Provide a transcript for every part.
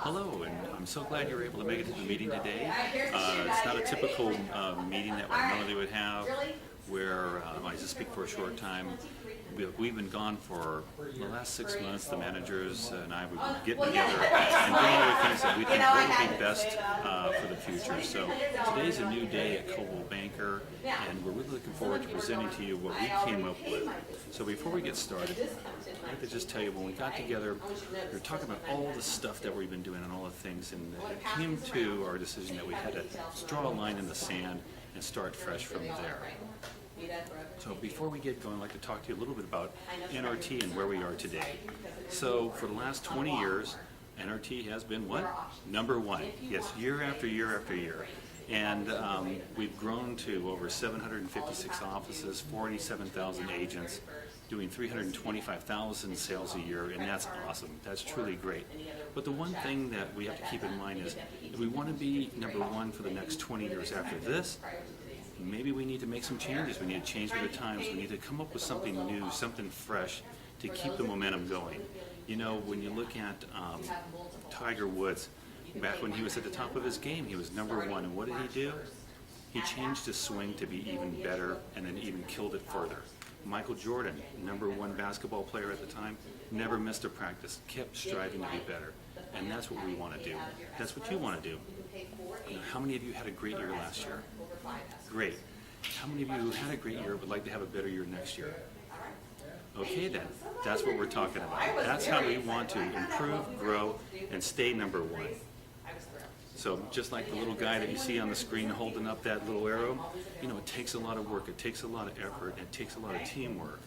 Hello, and I'm so glad you were able to make it to the meeting today. It's not a typical meeting that we normally would have, where I just speak for a short time. We've been gone for the last 6 months. The managers and I would get together and doing all the things that we think will be best for the future. So today's a new day at Coldwell Banker, and we're really looking forward to presenting to you what we came up with. So before we get started, I'd like to just tell you, when we got together, we were talking about all the stuff that we've been doing and all the things, and it came to our decision that we had to draw a line in the sand and start fresh from there. So before we get going, I'd like to talk to you a little bit about NRT and where we are today. So for the last 20 years, NRT has been what? Number one. Yes, year after year after year. And we've grown to over 756 offices, 47,000 agents, doing 325,000 sales a year, and that's awesome. That's truly great. But the one thing that we have to keep in mind is, if we want to be number one for the next 20 years after this, maybe we need to make some changes. We need to change with the times. We need to come up with something new, something fresh to keep the momentum going. You know, when you look at Tiger Woods, back when he was at the top of his game, he was number one. And what did he do? He changed his swing to be even better and then even killed it further. Michael Jordan, number one basketball player at the time, never missed a practice, kept striving to be better. And that's what we want to do. That's what you want to do. You know, how many of you had a great year last year? Great. How many of you who had a great year would like to have a better year next year? Okay then, that's what we're talking about. That's how we want to improve, grow, and stay number one. So just like the little guy that you see on the screen holding up that little arrow, you know, it takes a lot of work, it takes a lot of effort, it takes a lot of teamwork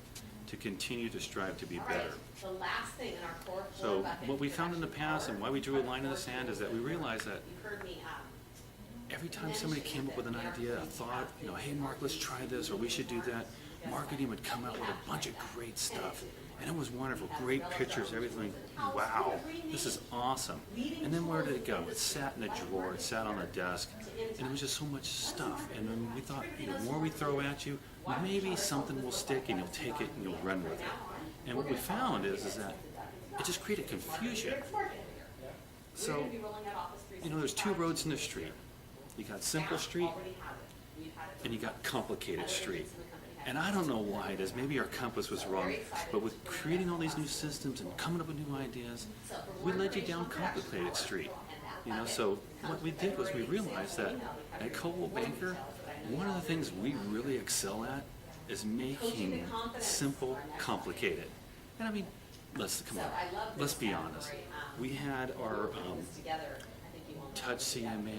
to continue to strive to be better. So what we found in the past and why we drew a line in the sand is that we realized that every time somebody came up with an idea, a thought, you know, hey Mark, let's try this, or we should do that, marketing would come out with a bunch of great stuff. And it was wonderful, great pictures, everything. Wow, this is awesome. And then where did it go? It sat in a drawer, it sat on a desk, and it was just so much stuff. And then we thought, you know, the more we throw at you, maybe something will stick and you'll take it and you'll run with it. And what we found is that it just created confusion. So, you know, there's two roads in the street. You got Simple Street, and you got Complicated Street. And I don't know why it is. Maybe our compass was wrong. But with creating all these new systems and coming up with new ideas, we led you down Complicated Street. You know, so what we did was we realized that at Coldwell Banker, one of the things we really excel at is making simple complicated. And I mean, let's be honest. We had our Touch CMA,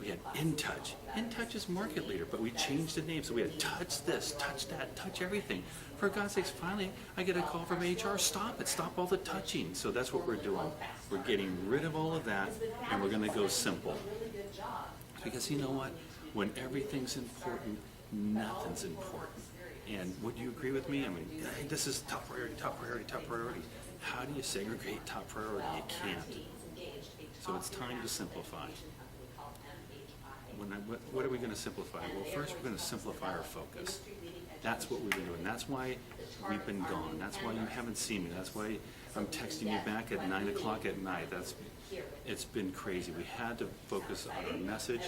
we had InTouch. InTouch is market leader, but we changed the name. So we had Touch this, Touch that, Touch everything. For God's sakes, finally, I get a call from HR, stop it, stop all the touching. So that's what we're doing. We're getting rid of all of that, and we're going to go simple. Because you know what? When everything's important, nothing's important. And would you agree with me? I mean, hey, this is top priority, top priority, top priority. How do you segregate top priority? You can't. So it's time to simplify. What are we going to simplify? Well, first we're going to simplify our focus. That's what we've been doing. That's why we've been gone. That's why you haven't seen me. That's why I'm texting you back at 9 o'clock at night. It's been crazy. We had to focus on our message.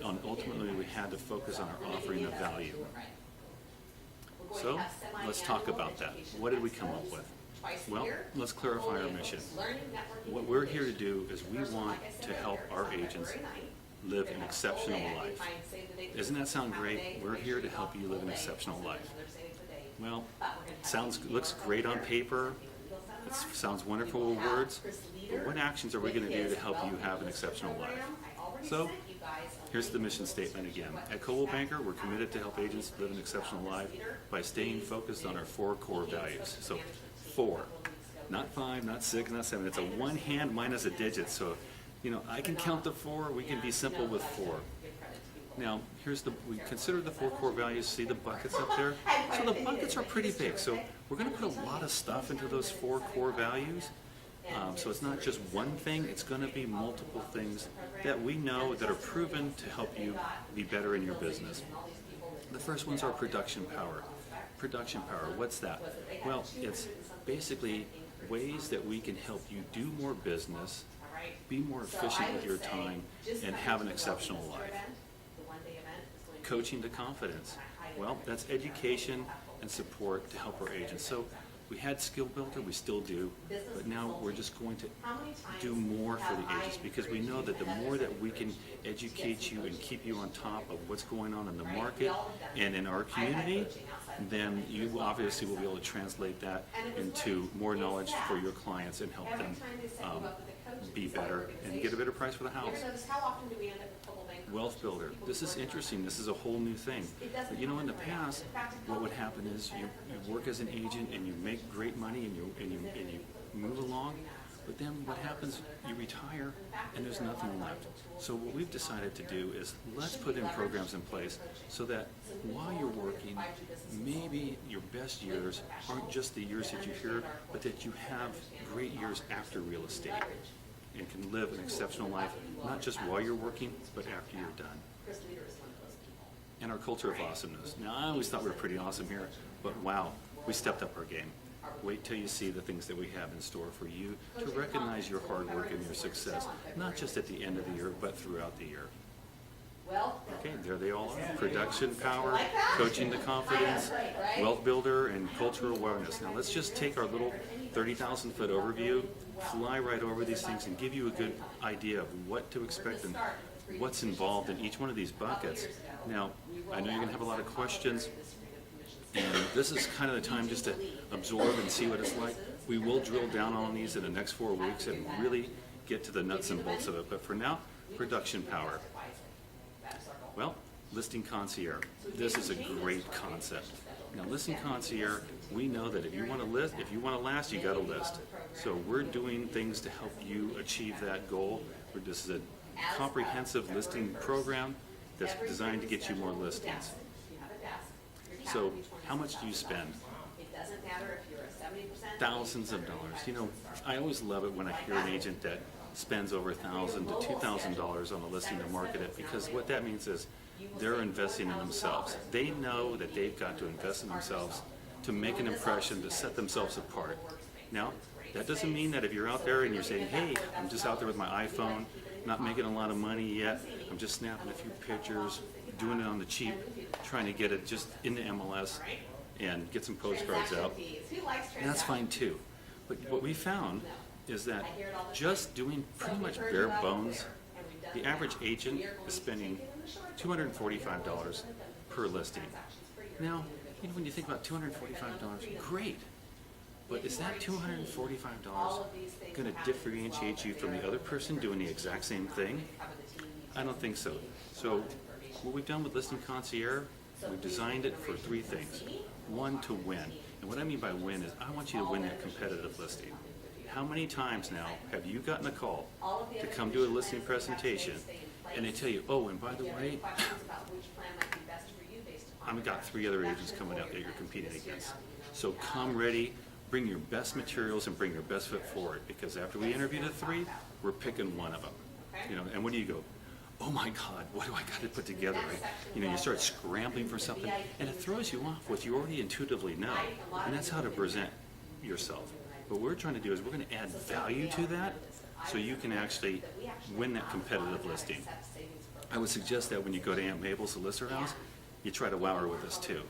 Ultimately, we had to focus on our offering of value. So let's talk about that. What did we come up with? Well, let's clarify our mission. What we're here to do is we want to help our agents live an exceptional life. Doesn't that sound great? We're here to help you live an exceptional life. Well, looks great on paper. It sounds wonderful with words. But what actions are we going to do to help you have an exceptional life? So, here's the mission statement again. At Coldwell Banker, we're committed to help agents live an exceptional life by staying focused on our 4 core values. So, 4, not 5, not 6, not 7. It's a one hand minus a digit. So, you know, I can count to 4. We can be simple with 4. Now, we consider the 4 core values. See the buckets up there? So the buckets are pretty big. So we're going to put a lot of stuff into those 4 core values. So it's not just one thing. It's going to be multiple things that we know that are proven to help you be better in your business. The first one's our production power. Production power, what's that? Well, it's basically ways that we can help you do more business be more efficient with your time, and have an exceptional life. Coaching to confidence. Well, that's education and support to help our agents. So we had Skill Builder, we still do, but now we're just going to do more for the agents, because we know that the more that we can educate you and keep you on top of what's going on in the market and in our community, then you obviously will be able to translate that into more knowledge for your clients and help them be better and get a better price for the house. Wealth Builder. This is interesting. This is a whole new thing. But you know, in the past, what would happen is you work as an agent and you make great money and you move along. But then what happens, you retire and there's nothing left. So what we've decided to do is let's put in programs in place so that while you're working, maybe your best years aren't just the years that you hear, but that you have great years after real estate and can live an exceptional life, not just while you're working, but after you're done. And our culture of awesomeness. Now, I always thought we were pretty awesome here, but wow, we stepped up our game. Wait till you see the things that we have in store for you to recognize your hard work and your success, not just at the end of the year, but throughout the year. Okay, there they all are. Production power, coaching to confidence, wealth builder, and cultural awareness. Now let's just take our little 30,000-foot overview, fly right over these things, and give you a good idea of what to expect and what's involved in each one of these buckets. Now, I know you're going to have a lot of questions, and this is kind of the time just to absorb and see what it's like. We will drill down on these in the next 4 weeks and really get to the nuts and bolts of it. But for now, production power. Well, listing concierge. This is a great concept. Now, listing concierge, we know that if you want to list, if you want to last, you got to list. So we're doing things to help you achieve that goal. This is a comprehensive listing program that's designed to get you more listings. So how much do you spend? Thousands of dollars. You know, I always love it when I hear an agent that spends over $1,000 to $2,000 on a listing to market it, because what that means is they're investing in themselves. They know that they've got to invest in themselves to make an impression, to set themselves apart. Now, that doesn't mean that if you're out there and you're saying, hey, I'm just out there with my iPhone, not making a lot of money yet, I'm just snapping a few pictures, doing it on the cheap, trying to get it just into MLS and get some postcards out. And that's fine too. But what we found is that just doing pretty much bare bones, the average agent is spending $245 per listing. Now, you know, when you think about $245, great. But is that $245 going to differentiate you from the other person doing the exact same thing? I don't think so. So what we've done with Listing Concierge, we've designed it for 3 things. 1, to win. And what I mean by win is I want you to win that competitive listing. How many times now have you gotten a call to come do a listing presentation and they tell you, oh, and by the way, I've got 3 other agents coming out that you're competing against. So come ready, bring your best materials and bring your best foot forward, because after we interview the 3, we're picking one of them. You know, and when do you go, oh my God, what do I got to put together? You know, you start scrambling for something, and it throws you off what you already intuitively know, and that's how to present yourself. What we're trying to do is we're going to add value to that so you can actually win that competitive listing. I would suggest that when you go to Aunt Mabel's Solicitor House, you try to wow her with us too.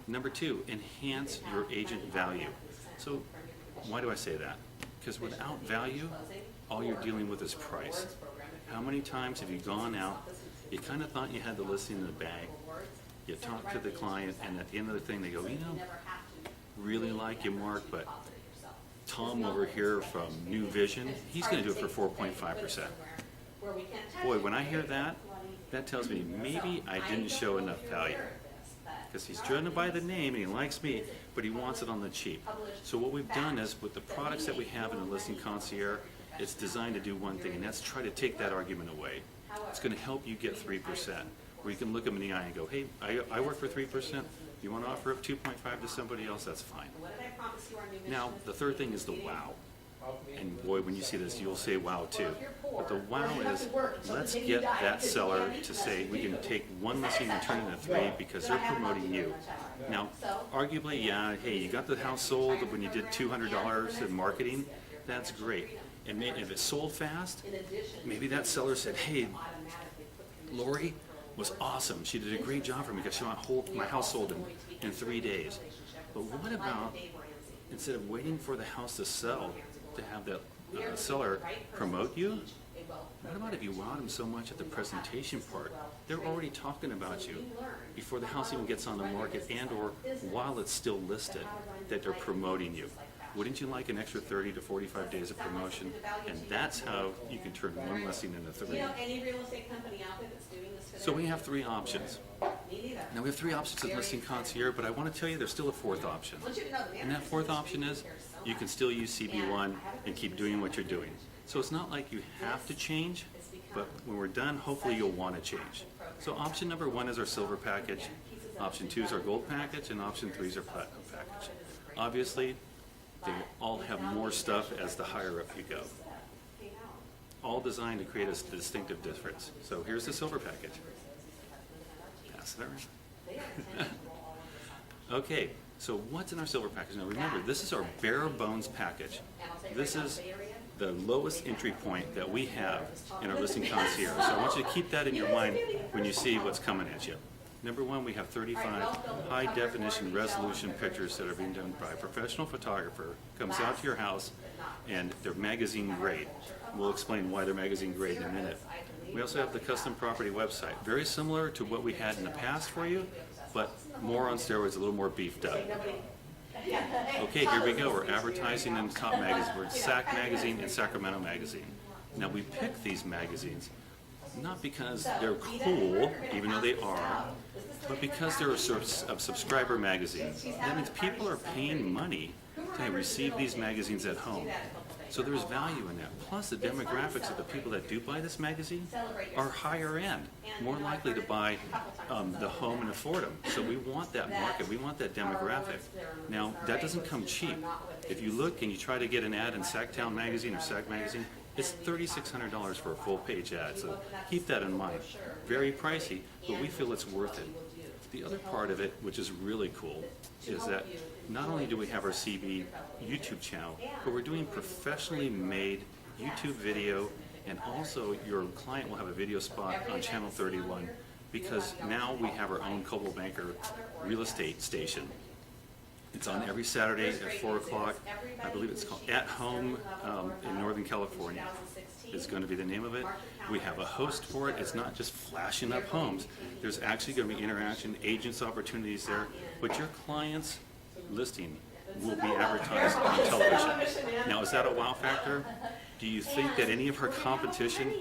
Number 2, enhance your agent value. So why do I say that? Because without value, all you're dealing with is price. How many times have you gone out, you kind of thought you had the listing in the bag, you talk to the client, and at the end of the thing they go, you know, really like you, Mark, but Tom over here from New Vision, he's going to do it for 4.5%. Boy, when I hear that, that tells me maybe I didn't show enough value. Because he's driven by the name and he likes me, but he wants it on the cheap. So what we've done is, with the products that we have in the Listing Concierge, it's designed to do one thing, and that's try to take that argument away. It's going to help you get 3%, where you can look them in the eye and go, hey, I work for 3%. You want to offer up 2.5 to somebody else, that's fine. Now, the third thing is the wow. And boy, when you see this, you'll say wow too. But the wow is, let's get that seller to say, we can take one listing and turn it into 3 because they're promoting you. Now, arguably, yeah, hey, you got the house sold when you did $200 in marketing. That's great. And if it sold fast, maybe that seller said, hey, Lori was awesome. She did a great job for me because my house sold in 3 days. But what about, instead of waiting for the house to sell to have that seller promote you, what about if you wowed them so much at the presentation part, they're already talking about you before the house even gets on the market and or while it's still listed, that they're promoting you? Wouldn't you like an extra 30 to 45 days of promotion? And that's how you can turn one listing into 3. So we have 3 options. Now we have 3 options of Listing Concierge, but I want to tell you there's still a 4th option. And that 4th option is you can still use CB1 and keep doing what you're doing. So it's not like you have to change, but when we're done, hopefully you'll want to change. So option number 1 is our silver package, option 2 is our gold package, and option 3 is our platinum package. Obviously, they all have more stuff as the higher up you go. All designed to create a distinctive difference. So here's the silver package. Pass it around. Okay, so what's in our silver package? Now remember, this is our bare bones package. This is the lowest entry point that we have in our Listing Concierge. So I want you to keep that in your mind when you see what's coming at you. Number 1, we have 35 high-definition resolution pictures that are being done by a professional photographer. Comes out to your house, and they're magazine grade. We'll explain why they're magazine grade in a minute. We also have the custom property website, very similar to what we had in the past for you, but more on steroids, a little more beefed up. Okay, here we go. We're advertising in top magazines. We're SAC Magazine and Sacramento Magazine. Now we pick these magazines not because they're cool, even though they are, but because they're a subscriber magazine. That means people are paying money to receive these magazines at home. So there's value in that. Plus the demographics of the people that do buy this magazine are higher end, more likely to buy the home and afford them. So we want that market, we want that demographic. Now that doesn't come cheap. If you look and you try to get an ad in Sacktown Magazine or Sac Magazine, it's $3,600 for a full page ad, so keep that in mind. Very pricey, but we feel it's worth it. The other part of it, which is really cool, is that not only do we have our CB YouTube channel, but we're doing professionally made YouTube video, and also your client will have a video spot on Channel 31, because now we have our own Coldwell Banker real estate station. It's on every Saturday at 4 o'clock. I believe it's called At Home in Northern California is going to be the name of it. We have a host for it. It's not just flashing up homes. There's actually going to be interaction, agents opportunities there, but your client's listing will be advertised on television. Now, is that a wow factor? Do you think that any of our competition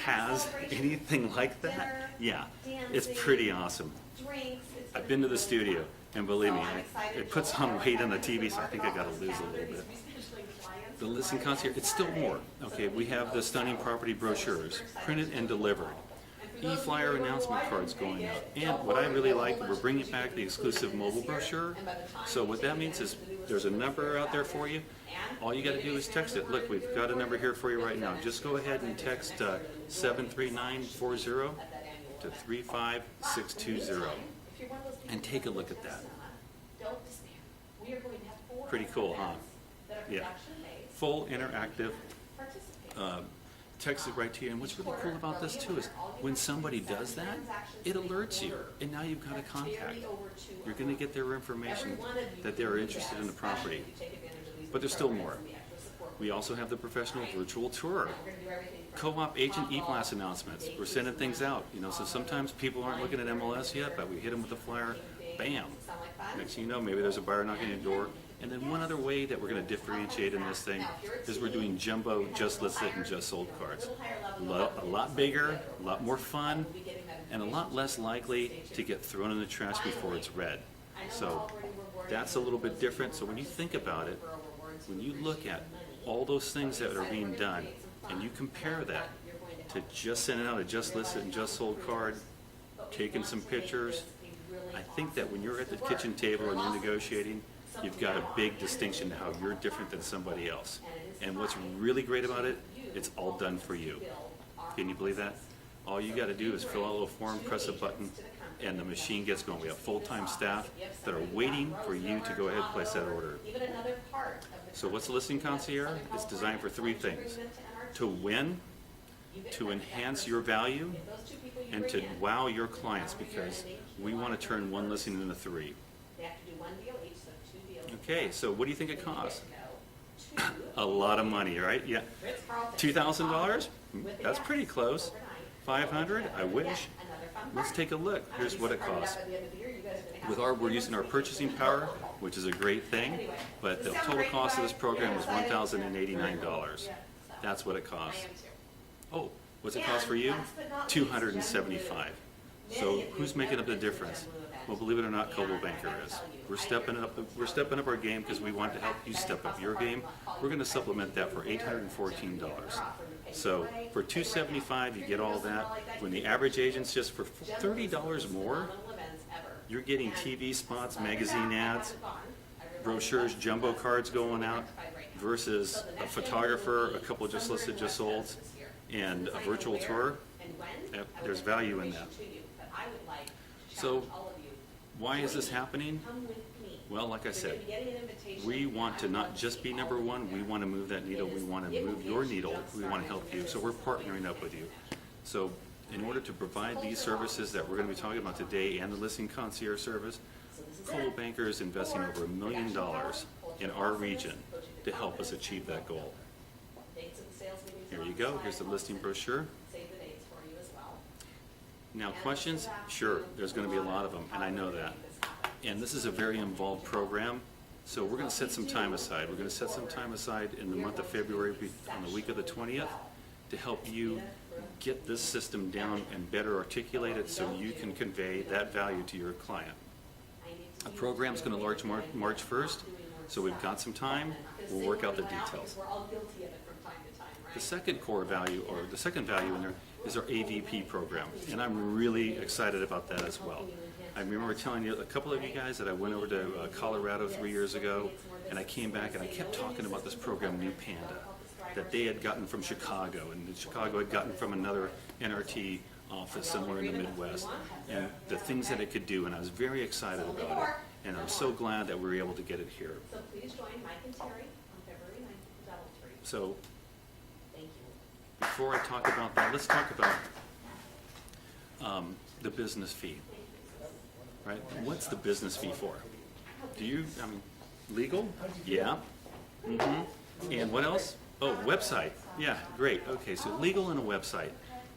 has anything like that? Yeah, it's pretty awesome. I've been to the studio, and believe me, it puts on weight on the TV, so I think I got to lose a little bit. The Listing Concierge, it's still more. Okay, we have the stunning property brochures, printed and delivered. E-flyer announcement cards going out. And what I really like, we're bringing back the exclusive mobile brochure. So what that means is there's a number out there for you. All you got to do is text it. Look, we've got a number here for you right now. Just go ahead and text 73940 to 35620 and take a look at that. Pretty cool, huh? Yeah. Full interactive, text it right to you. And what's really cool about this too is when somebody does that, it alerts you, and now you've got a contact. You're going to get their information that they're interested in the property. But there's still more. We also have the professional virtual tour. Co-op agent e-blast announcements. We're sending things out. You know, so sometimes people aren't looking at MLS yet, but we hit them with a flyer. Bam. Next thing you know, maybe there's a buyer knocking on your door. And then one other way that we're going to differentiate in this thing is we're doing jumbo, just listed, and just sold cards. A lot bigger, a lot more fun, and a lot less likely to get thrown in the trash before it's read. So that's a little bit different. So when you think about it, when you look at all those things that are being done, and you compare that to just sending out a just listed and just sold card, taking some pictures, I think that when you're at the kitchen table and you're negotiating, you've got a big distinction to how you're different than somebody else. And what's really great about it, it's all done for you. Can you believe that? All you got to do is fill out a little form, press a button, and the machine gets going. We have full-time staff that are waiting for you to go ahead and place that order. So what's a listing concierge? It's designed for three things: to win, to enhance your value, and to wow your clients, because we want to turn one listing into three. Okay, so what do you think it costs? A lot of money, right? Yeah. $2,000? That's pretty close. $500? I wish. Let's take a look. Here's what it costs. We're using our purchasing power, which is a great thing, but the total cost of this program is $1,089. That's what it costs. Oh, what's it cost for you? $275. So who's making up the difference? Well, believe it or not, Coldwell Banker is. We're stepping up our game because we want to help you step up your game. We're going to supplement that for $814. So for $275, you get all that. When the average agent's just for $30 more, you're getting TV spots, magazine ads, brochures, jumbo cards going out, versus a photographer, a couple just listed, just sold, and a virtual tour. There's value in that. So why is this happening? Well, like I said, we want to not just be number one, we want to move that needle, we want to move your needle, we want to help you, so we're partnering up with you. So in order to provide these services that we're going to be talking about today and the listing concierge service, Coldwell Banker is investing over $1 million in our region to help us achieve that goal. Here you go, here's the listing brochure. Now, questions? Sure, there's going to be a lot of them, and I know that. And this is a very involved program, so we're going to set some time aside. We're going to set some time aside in the month of February, on the week of the 20th, to help you get this system down and better articulate it so you can convey that value to your client. The program's going to launch March 1st, so we've got some time. We'll work out the details. The second core value, or the second value in there, is our AVP program, and I'm really excited about that as well. I remember telling you, a couple of you guys, that I went over to Colorado 3 years ago, and I came back and I kept talking about this program, New Panda, that they had gotten from Chicago, and that Chicago had gotten from another NRT office somewhere in the Midwest, and the things that it could do, and I was very excited about it, and I'm so glad that we were able to get it here. So please join Mike and Terry on February 9th at DoubleTree. So Thank you. before I talk about that, let's talk about the business fee. Right? What's the business fee for? Legal? Yeah. And what else? Oh, website. Yeah, great. Okay, so legal and a website.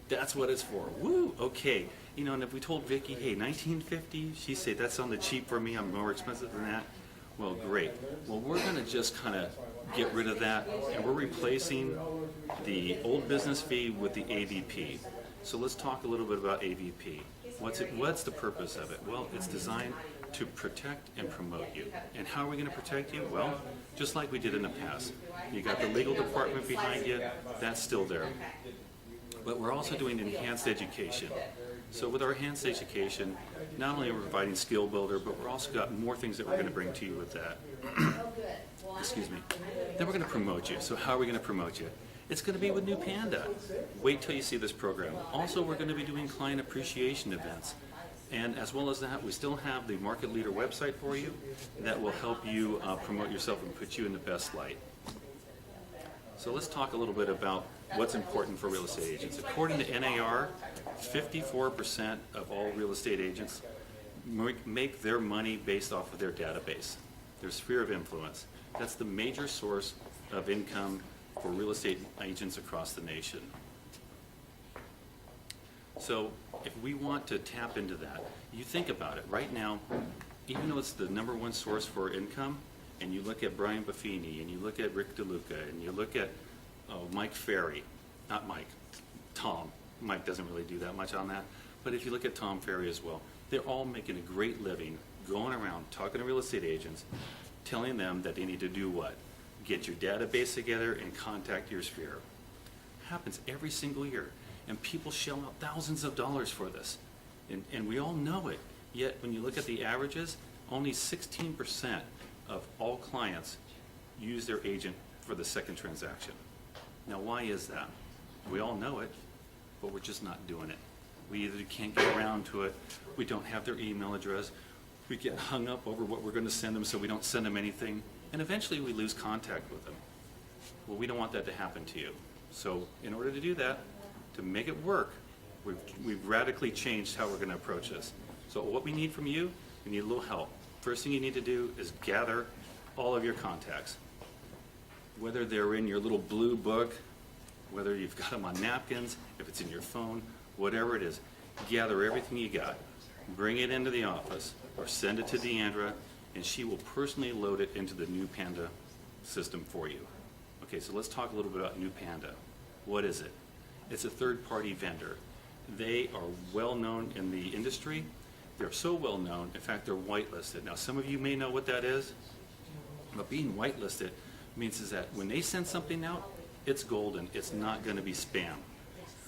That's what it's for. Woo, okay. You know, and if we told Vicki, hey, $19.50, she'd say, that sounded cheap for me, I'm more expensive than that. Well, great. Well, we're going to just kind of get rid of that, and we're replacing the old business fee with the AVP. So let's talk a little bit about AVP. What's the purpose of it? Well, it's designed to protect and promote you. And how are we going to protect you? Well, just like we did in the past. You got the legal department behind you, that's still there. But we're also doing enhanced education. So with our enhanced education, not only are we providing skill builder, but we're also got more things that we're going to bring to you with that. Excuse me. Then we're going to promote you. So how are we going to promote you? It's going to be with New Panda. Wait till you see this program. Also, we're going to be doing client appreciation events. And as well as that, we still have the Market Leader website for you that will help you promote yourself and put you in the best light. So let's talk a little bit about what's important for real estate agents. According to NAR, 54% of all real estate agents make their money based off of their database, their sphere of influence. That's the major source of income for real estate agents across the nation. So if we want to tap into that, you think about it. Right now, even though it's the #1 source for income, and you look at Brian Buffini, and you look at Rick DeLuca, and you look at Mike Ferry, not Mike, Tom. Mike doesn't really do that much on that. But if you look at Tom Ferry as well, they're all making a great living going around talking to real estate agents, telling them that they need to do what? Get your database together and contact your sphere. Happens every single year. And people shell out thousands of dollars for this. And we all know it. Yet when you look at the averages, only 16% of all clients use their agent for the second transaction. Now why is that? We all know it, but we're just not doing it. We either can't get around to it, we don't have their email address, we get hung up over what we're going to send them, so we don't send them anything. and eventually we lose contact with them. Well, we don't want that to happen to you. So in order to do that, to make it work, we've radically changed how we're going to approach this. So what we need from you, we need a little help. First thing you need to do is gather all of your contacts. Whether they're in your little blue book, whether you've got them on napkins, if it's in your phone, whatever it is, gather everything you got, bring it into the office, or send it to Deandra, and she will personally load it into the New Panda system for you. Okay, so let's talk a little bit about New Panda. What is it? It's a third-party vendor. They are well known in the industry. They're so well known, in fact, they're whitelisted. Now, some of you may know what that is, but being whitelisted means is that when they send something out, it's golden. It's not going to be spam.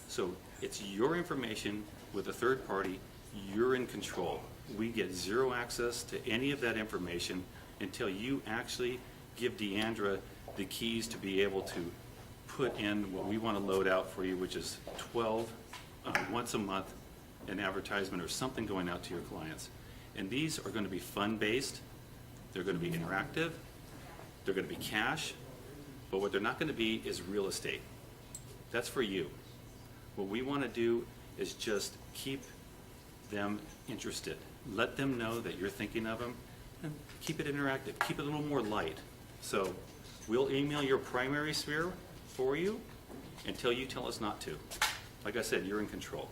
So it's your information with a third party. You're in control. We get zero access to any of that information until you actually give Deandra the keys to be able to put in what we want to load out for you, which is 12 once a month, an advertisement or something going out to your clients. And these are going to be fun-based. They're going to be interactive. They're going to be cash. But what they're not going to be is real estate. That's for you. What we want to do is just keep them interested. Let them know that you're thinking of them, and keep it interactive. Keep it a little more light. So we'll email your primary sphere for you until you tell us not to. Like I said, you're in control.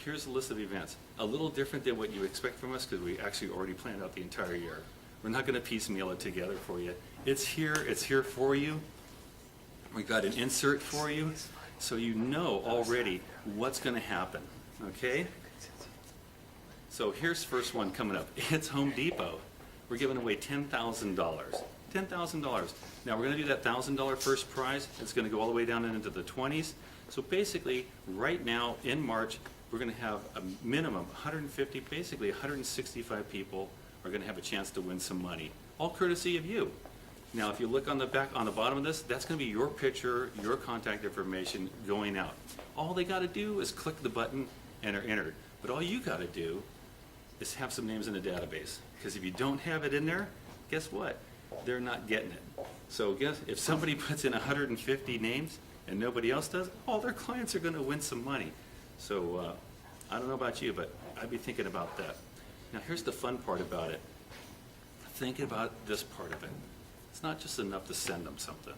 Here's a list of events. A little different than what you expect from us because we actually already planned out the entire year. We're not going to piecemeal it together for you. It's here for you. We've got an insert for you, so you know already what's going to happen, okay? So here's the first one coming up. It's Home Depot. We're giving away $10,000. $10,000. Now we're going to do that $1,000 first prize. It's going to go all the way down into the 20s. So basically, right now in March, we're going to have a minimum 150, basically 165 people are going to have a chance to win some money, all courtesy of you. Now, if you look on the back, on the bottom of this, that's going to be your picture, your contact information going out. All they got to do is click the button and are entered. But all you got to do is have some names in the database. Because if you don't have it in there, guess what? They're not getting it. So guess if somebody puts in 150 names and nobody else does, all their clients are going to win some money. So I don't know about you, but I'd be thinking about that. Now here's the fun part about it. Think about this part of it. It's not just enough to send them something,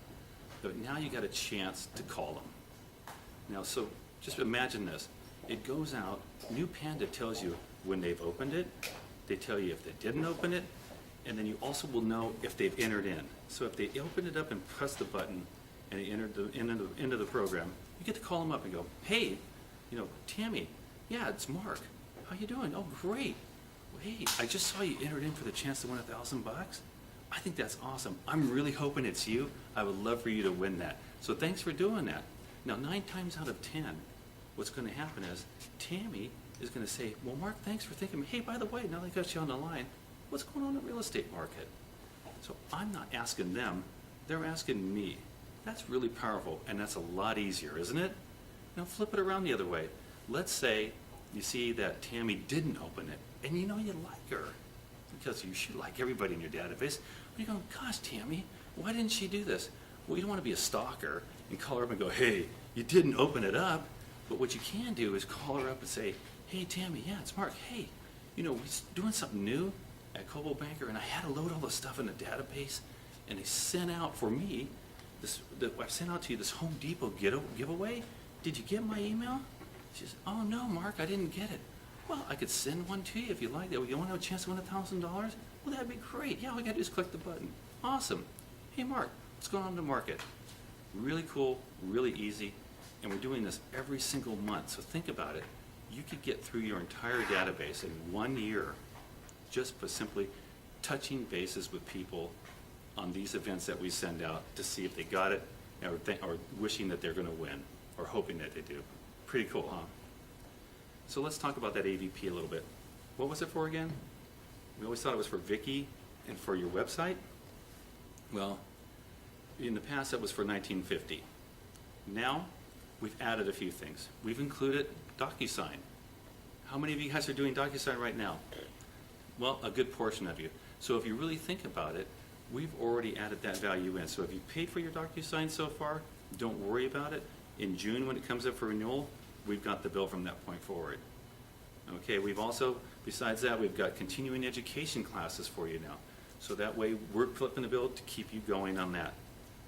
but now you got a chance to call them. Now, so just imagine this. It goes out, New Panda tells you when they've opened it, they tell you if they didn't open it, and then you also will know if they've entered in. So if they open it up and press the button and they entered into the program, you get to call them up and go, hey, Tammy, yeah, it's Mark. How you doing? Oh, great. Well, hey, I just saw you entered in for the chance to win $1,000. I think that's awesome. I'm really hoping it's you. I would love for you to win that. So thanks for doing that. Now, 9 times out of 10, what's going to happen is Tammy is going to say, well, Mark, thanks for thinking. Hey, by the way, now that I got you on the line, what's going on in the real estate market? So I'm not asking them. They're asking me. That's really powerful, and that's a lot easier, isn't it? Now flip it around the other way. Let's say you see that Tammy didn't open it, and you know you like her, because you should like everybody in your database. But you're going, gosh, Tammy, why didn't she do this? Well, you don't want to be a stalker and call her up and go, hey, you didn't open it up. But what you can do is call her up and say, hey, Tammy, yeah, it's Mark. Hey, we're doing something new at Coldwell Banker, and I had to load all the stuff in the database, and they sent out for me I sent out to you this Home Depot giveaway. Did you get my email? She says, oh, no, Mark, I didn't get it. Well, I could send one to you if you like that. You want to have a chance to win $1,000? Well, that'd be great. Yeah, all you got to do is click the button. Awesome. Hey, Mark, what's going on in the market? Really cool, really easy, and we're doing this every single month. So think about it. You could get through your entire database in 1 year just by simply touching bases with people on these events that we send out to see if they got it or wishing that they're going to win or hoping that they do. Pretty cool, huh? So let's talk about that AVP a little bit. What was it for again? We always thought it was for Vicky and for your website. Well, in the past that was for 1950. Now we've added a few things. We've included DocuSign. How many of you guys are doing DocuSign right now? Well, a good portion of you. So if you really think about it, we've already added that value in. So if you paid for your DocuSign so far, don't worry about it. In June, when it comes up for renewal, we've got the bill from that point forward. Okay, we've also, besides that, we've got continuing education classes for you now. So that way, we're flipping the bill to keep you going on that.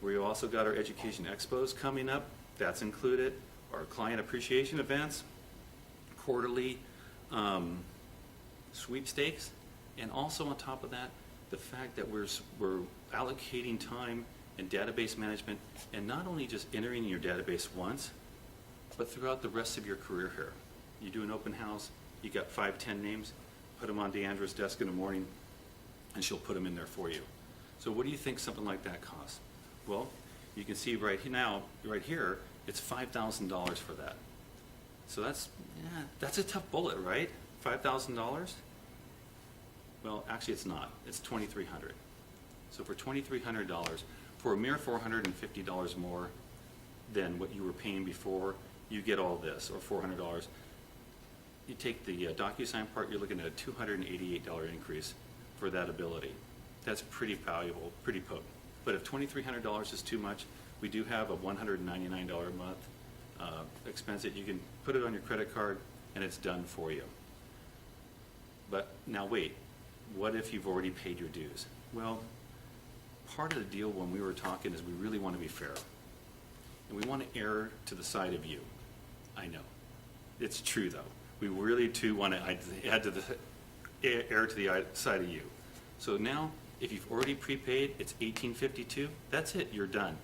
We've also got our education expos coming up. That's included. Our client appreciation events, quarterly sweepstakes, and also on top of that, the fact that we're allocating time in database management, and not only just entering in your database once, but throughout the rest of your career here. You do an open house, you got 5, 10 names, put them on Deandra's desk in the morning, and she'll put them in there for you. So what do you think something like that costs? Well, you can see right now, right here, it's $5,000 for that. So that's a tough bullet, right? $5,000? Well, actually it's not. It's $2,300. So for $2,300, for a mere $450 more than what you were paying before, you get all this, or $400. You take the DocuSign part, you're looking at a $288 increase for that ability. That's pretty valuable, pretty potent. But if $2,300 is too much, we do have a $199 a month expense that you can put it on your credit card and it's done for you. But now wait, what if you've already paid your dues? Well, part of the deal when we were talking is we really want to be fair. And we want to err to the side of you. I know. It's true though. We really too want to err to the side of you. So now, if you've already prepaid, it's $1,852. That's it, you're done.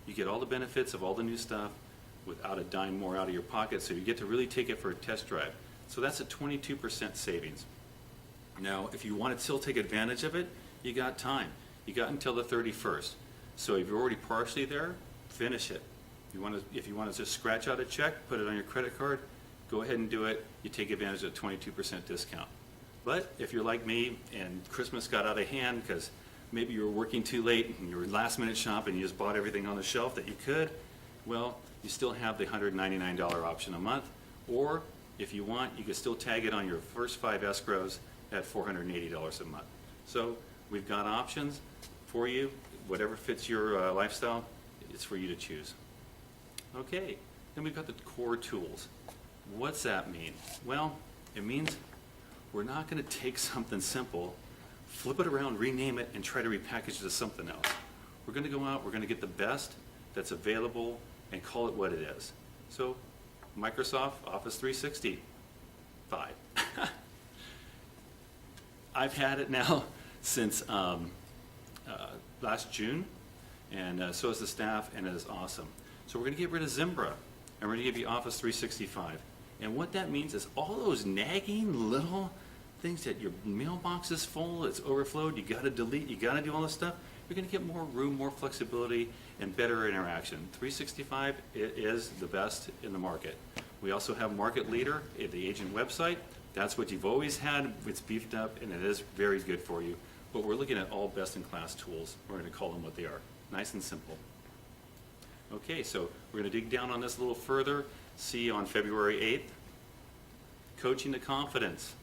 You get all the benefits of all the new stuff without a dime more out of your pocket, so you get to really take it for a test drive. So that's a 22% savings. Now, if you want to still take advantage of it, you got time. You got until the 31st. So if you're already partially there, finish it. If you want to just scratch out a check, put it on your credit card, go ahead and do it. You take advantage of a 22% discount. But if you're like me and Christmas got out of hand because maybe you were working too late and you were last minute shopping, you just bought everything on the shelf that you could, well, you still have the $199 option a month. Or if you want, you can still tag it on your first 5 escrows at $480 a month. So we've got options for you. Whatever fits your lifestyle, it's for you to choose. Okay, then we've got the core tools. What's that mean? Well, it means we're not going to take something simple, flip it around, rename it, and try to repackage it as something else. We're going to go out, we're going to get the best that's available and call it what it is. So, Microsoft Office 365. I've had it now since last June, and so has the staff, and it is awesome. So we're going to get rid of Zimbra, and we're going to give you Office 365. And what that means is all those nagging little things that your mailbox is full, it's overflowed, you got to delete, you got to do all this stuff, you're going to get more room, more flexibility, and better interaction. 365 is the best in the market. We also have Market Leader, the agent website. That's what you've always had. It's beefed up, and it is very good for you. But we're looking at all best-in-class tools. We're going to call them what they are. Nice and simple. Okay, so we're going to dig down on this a little further. See you on February 8th. Coaching to Confidence.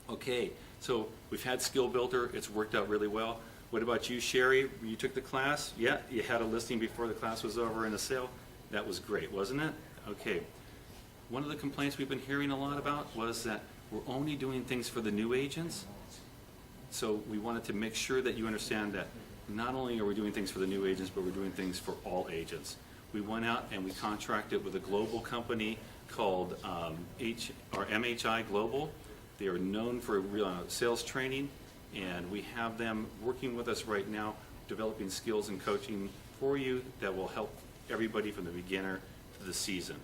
Okay, so we've had Skill Builder. It's worked out really well. What about you, Sherry? You took the class? Yeah, you had a listing before the class was over and a sale. That was great, wasn't it? Okay. One of the complaints we've been hearing a lot about was that we're only doing things for the new agents. So we wanted to make sure that you understand that not only are we doing things for the new agents, but we're doing things for all agents. We went out and we contracted with a global company called MHI Global. They are known for sales training, and we have them working with us right now, developing skills and coaching for you that will help everybody from the beginner to the seasoned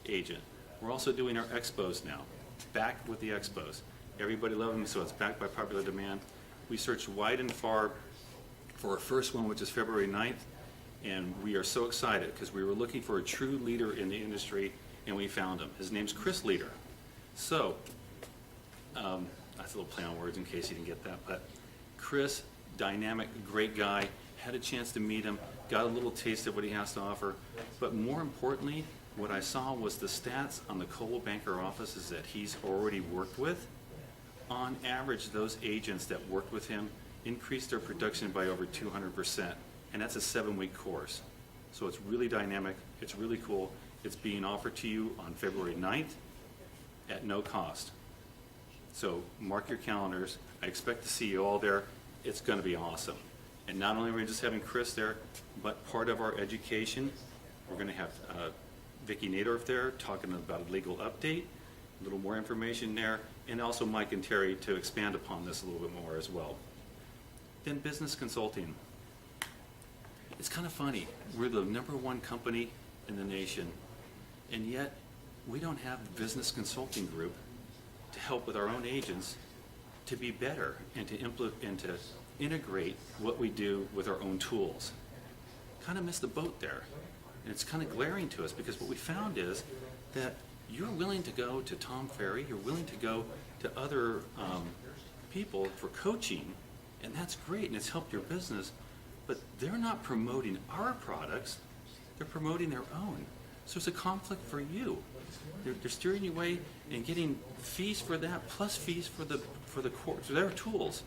agent. We're also doing our expos now, back with the expos. Everybody loves them, so it's backed by popular demand. We searched wide and far for our first one, which is February 9th, and we are so excited because we were looking for a true leader in the industry, and we found him. His name's Chris Leader. So, that's a little play on words in case you didn't get that, but Chris, dynamic, great guy, had a chance to meet him, got a little taste of what he has to offer, but more importantly, what I saw was the stats on the Coldwell Banker offices that he's already worked with On average, those agents that worked with him increased their production by over 200%, and that's a 7-week course. So it's really dynamic, it's really cool. It's being offered to you on February 9th at no cost. So mark your calendars. I expect to see you all there. It's going to be awesome. And not only are we just having Chris there, but part of our education, we're going to have Vicki Nadorf there talking about a legal update, a little more information there, and also Mike and Terry to expand upon this a little bit more as well. Then business consulting. It's kind of funny. We're the #1 company in the nation, and yet we don't have a business consulting group to help with our own agents to be better and to integrate what we do with our own tools. Kind of missed the boat there. And it's kind of glaring to us because what we found is that you're willing to go to Tom Ferry, you're willing to go to other people for coaching, and that's great and it's helped your business, but they're not promoting our products, they're promoting their own. So it's a conflict for you. They're steering you away and getting fees for that plus fees for their tools.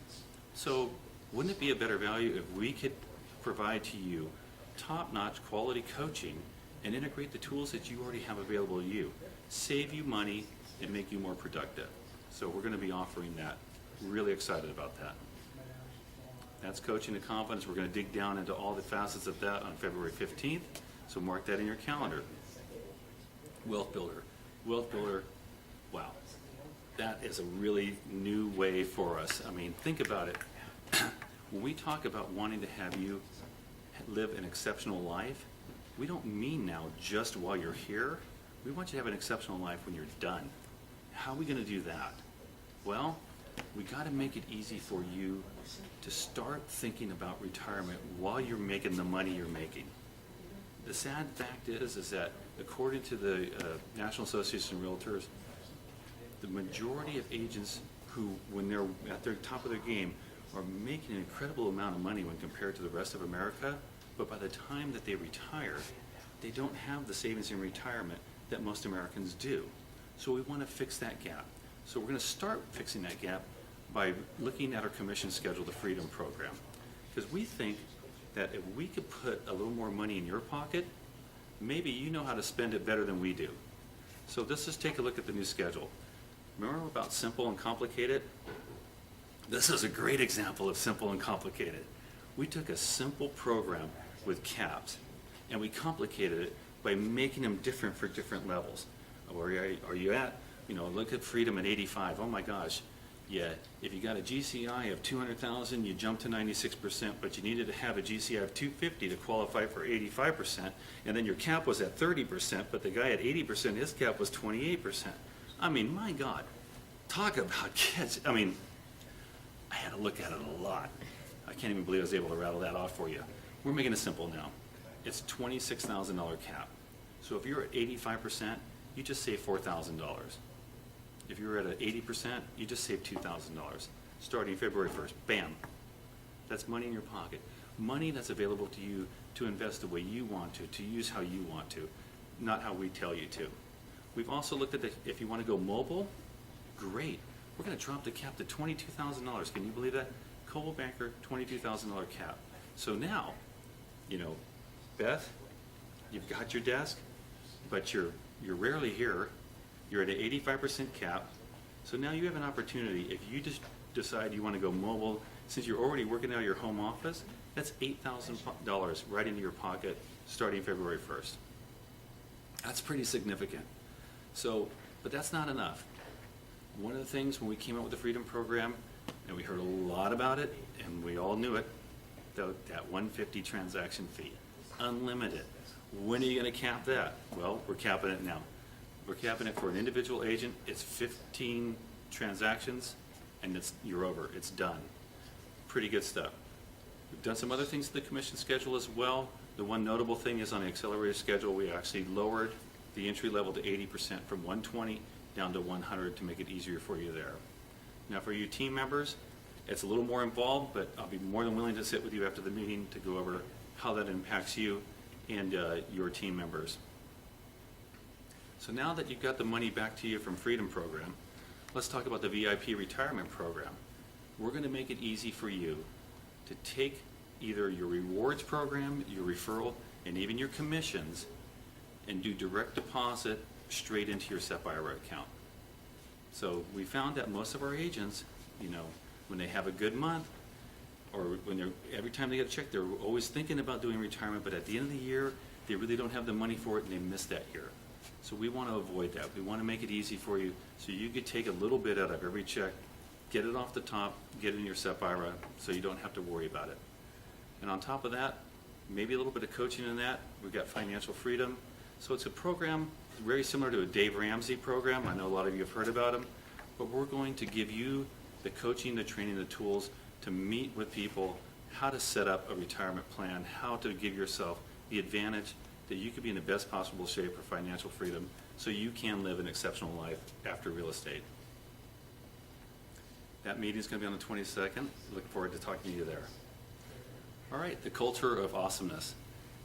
So wouldn't it be a better value if we could provide to you top-notch quality coaching and integrate the tools that you already have available to you, save you money and make you more productive? So we're going to be offering that. Really excited about that. That's Coaching to Confidence. We're going to dig down into all the facets of that on February 15th, so mark that in your calendar. Wealth Builder. Wealth Builder, wow. That is a really new way for us. I mean, think about it. When we talk about wanting to have you live an exceptional life, we don't mean now just while you're here. We want you to have an exceptional life when you're done. How are we going to do that? Well, we got to make it easy for you to start thinking about retirement while you're making the money you're making. The sad fact is that according to the National Association of Realtors, the majority of agents who, when they're at the top of their game, are making an incredible amount of money when compared to the rest of America, but by the time that they retire, they don't have the savings in retirement that most Americans do. So we want to fix that gap. So we're going to start fixing that gap by looking at our commission schedule, the Freedom Program. Because we think that if we could put a little more money in your pocket, maybe you know how to spend it better than we do. So let's just take a look at the new schedule. Remember about simple and complicated? This is a great example of simple and complicated. We took a simple program with caps and we complicated it by making them different for different levels. Where are you at? You know, look at Freedom at 85. Oh my gosh. Yeah, if you got a GCI of 200,000, you jump to 96%, but you needed to have a GCI of 250 to qualify for 85%, and then your cap was at 30%, but the guy at 80%, his cap was 28%. I mean, my God, talk about kids. I mean, I had to look at it a lot. I can't even believe I was able to rattle that off for you. We're making it simple now. It's $26,000 cap. So if you're at 85%, you just save $4,000. If you're at 80%, you just save $2,000. Starting February 1st, bam. That's money in your pocket. Money that's available to you to invest the way you want to use how you want to, not how we tell you to. We've also looked at if you want to go mobile, great. We're going to drop the cap to $22,000. Can you believe that? Coldwell Banker, $22,000 cap. So now, you know, Beth, you've got your desk, but you're rarely here. You're at an 85% cap. So now you have an opportunity. If you just decide you want to go mobile, since you're already working out of your home office, that's $8,000 right into your pocket starting February 1st. That's pretty significant. So, but that's not enough. One of the things when we came out with the Freedom Program, and we heard a lot about it, and we all knew it, that $150 transaction fee, unlimited. When are you going to cap that? Well, we're capping it now. We're capping it for an individual agent. It's 15 transactions, and you're over. It's done. Pretty good stuff. We've done some other things to the commission schedule as well. The one notable thing is on the accelerated schedule, we actually lowered the entry level to 80% from 120 down to 100 to make it easier for you there. Now for you team members, it's a little more involved, but I'll be more than willing to sit with you after the meeting to go over how that impacts you and your team members. So now that you've got the money back to you from Freedom Program, let's talk about the VIP retirement program. We're going to make it easy for you to take either your rewards program, your referral, and even your commissions, and do direct deposit straight into your SEP IRA account. So we found that most of our agents, when they have a good month, or when every time they get a check, they're always thinking about doing retirement, but at the end of the year, they really don't have the money for it and they miss that year. So we want to avoid that. We want to make it easy for you so you could take a little bit out of every check, get it off the top, get it in your SEP IRA so you don't have to worry about it. And on top of that, maybe a little bit of coaching in that. We've got Financial Freedom. So it's a program very similar to a Dave Ramsey program. I know a lot of you have heard about him, but we're going to give you the coaching, the training, the tools to meet with people, how to set up a retirement plan, how to give yourself the advantage that you could be in the best possible shape for financial freedom so you can live an exceptional life after real estate. That meeting is going to be on the 22nd. Look forward to talking to you there. All right, the culture of awesomeness.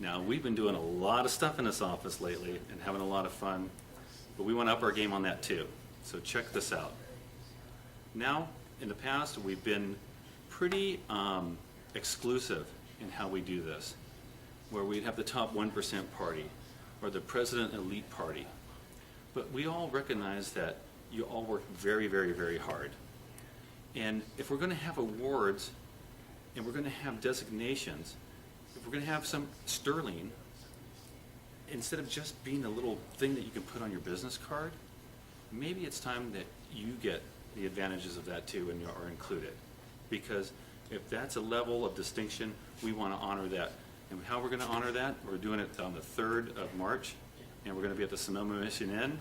Now, we've been doing a lot of stuff in this office lately and having a lot of fun, but we want to up our game on that too. So check this out. Now, in the past, we've been pretty exclusive in how we do this, where we'd have the top 1% party or the president elite party. But we all recognize that you all work very, very, very hard. And if we're going to have awards and we're going to have designations, if we're going to have some sterling, instead of just being a little thing that you can put on your business card, maybe it's time that you get the advantages of that too and you are included. Because if that's a level of distinction, we want to honor that. And how we're going to honor that, we're doing it on the 3rd of March, and we're going to be at the Sonoma Mission Inn,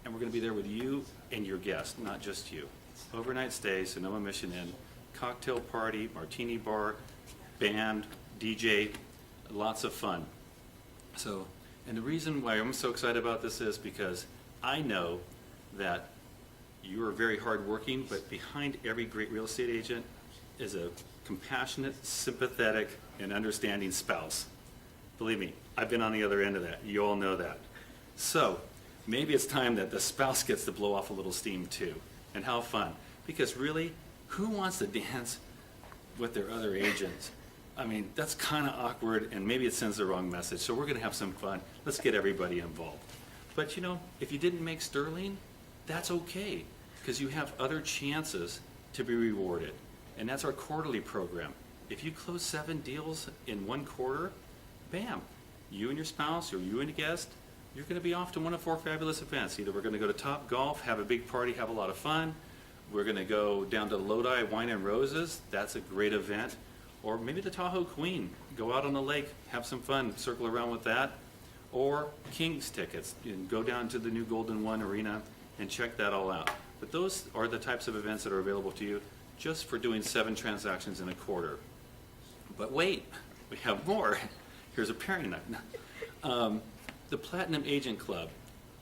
and we're going to be there with you and your guests, not just you. Overnight stay, Sonoma Mission Inn, cocktail party, martini bar, band, DJ, lots of fun. So, and the reason why I'm so excited about this is because I know that you are very hardworking, but behind every great real estate agent is a compassionate, sympathetic, and understanding spouse. Believe me, I've been on the other end of that. You all know that. So maybe it's time that the spouse gets to blow off a little steam too, and how fun. Because really, who wants to dance with their other agents? I mean, that's kind of awkward, and maybe it sends the wrong message. So we're going to have some fun. Let's get everybody involved. But if you didn't make sterling, that's okay, because you have other chances to be rewarded. And that's our quarterly program. If you close 7 deals in 1 quarter, bam, you and your spouse or you and a guest, you're going to be off to one of 4 fabulous events. Either we're going to go to Top Golf, have a big party, have a lot of fun. We're going to go down to Lodi Wine and Roses. That's a great event. Or maybe the Tahoe Queen. Go out on the lake, have some fun, circle around with that. Or Kings tickets, and go down to the new Golden One Arena and check that all out. But those are the types of events that are available to you just for doing 7 transactions in a quarter. But wait, we have more. Here's a pairing night. The Platinum Agent Club,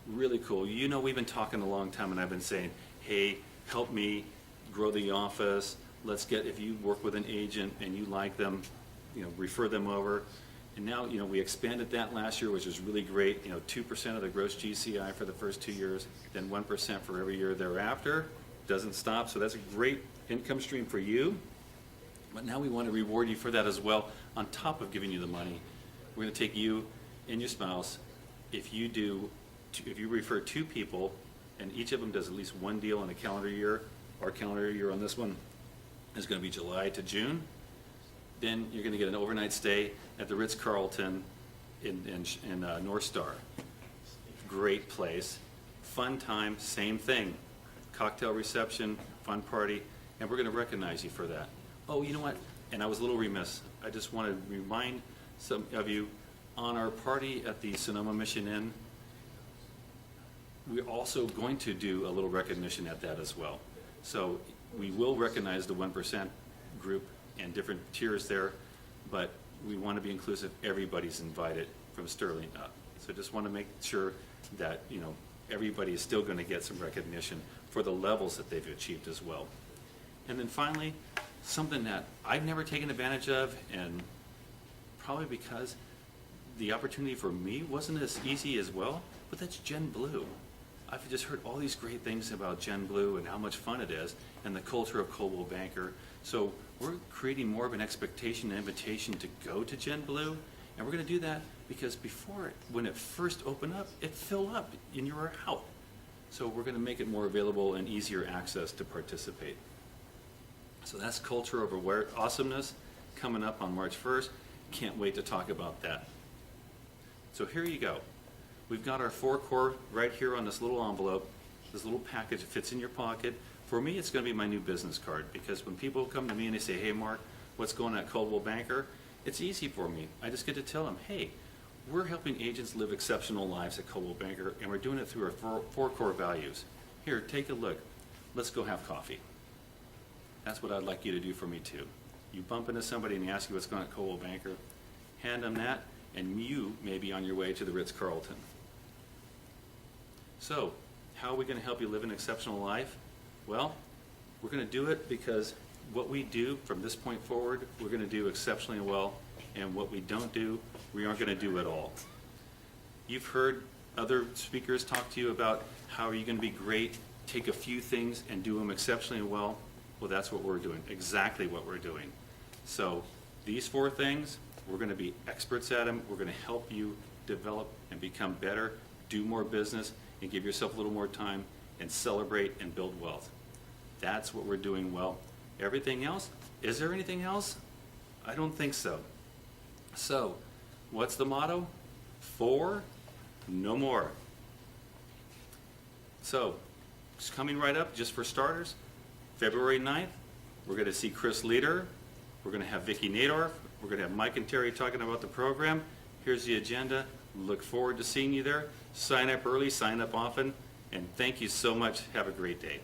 really cool. We've been talking a long time, and I've been saying, hey, help me grow the office. Let's get, if you work with an agent and you like them, refer them over. And now, we expanded that last year, which is really great. 2% of the gross GCI for the first 2 years, then 1% for every year thereafter. Doesn't stop, so that's a great income stream for you. But now we want to reward you for that as well, on top of giving you the money. We're going to take you and your spouse. If you refer 2 people, and each of them does at least 1 deal in a calendar year, our calendar year on this one is going to be July to June, then you're going to get an overnight stay at the Ritz-Carlton in North Star. Great place. Fun time, same thing. Cocktail reception, fun party, and we're going to recognize you for that. Oh, you know what? And I was a little remiss. I just want to remind some of you, on our party at the Sonoma Mission Inn, we're also going to do a little recognition at that as well. So we will recognize the 1% group and different tiers there, but we want to be inclusive. Everybody's invited from Sterling up. So just want to make sure that everybody is still going to get some recognition for the levels that they've achieved as well. And then finally, something that I've never taken advantage of, and probably because the opportunity for me wasn't as easy as well, but that's Gen Blue. I've just heard all these great things about Gen Blue and how much fun it is and the culture of Coldwell Banker. So we're creating more of an expectation and invitation to go to Gen Blue. And we're going to do that because when it first opened up, it filled up and you were out. So we're going to make it more available and easier access to participate. So that's Culture of Awesomeness coming up on March 1st. Can't wait to talk about that. So here you go. We've got our 4 core right here on this little envelope, this little package that fits in your pocket. For me, it's going to be my new business card, because when people come to me and they say, hey Mark, what's going on at Coldwell Banker? It's easy for me. I just get to tell them, hey, we're helping agents live exceptional lives at Coldwell Banker, and we're doing it through our 4 core values. Here, take a look. Let's go have coffee. That's what I'd like you to do for me too. You bump into somebody and they ask you what's going on at Coldwell Banker, hand them that, and you may be on your way to the Ritz-Carlton. So, how are we going to help you live an exceptional life? Well, we're going to do it because what we do from this point forward, we're going to do exceptionally well, and what we don't do, we aren't going to do at all. You've heard other speakers talk to you about how are you going to be great, take a few things and do them exceptionally well. Well, that's what we're doing, exactly what we're doing. So these 4 things, we're going to be experts at them. We're going to help you develop and become better, do more business, and give yourself a little more time and celebrate and build wealth. That's what we're doing well. Everything else, is there anything else? I don't think so. So, what's the motto? 4, no more. So, it's coming right up, just for starters, February 9th, we're going to see Chris Leder. We're going to have Vicki Nadorf. We're going to have Mike and Terry talking about the program. Here's the agenda. Look forward to seeing you there. Sign up early, sign up often, and thank you so much. Have a great day.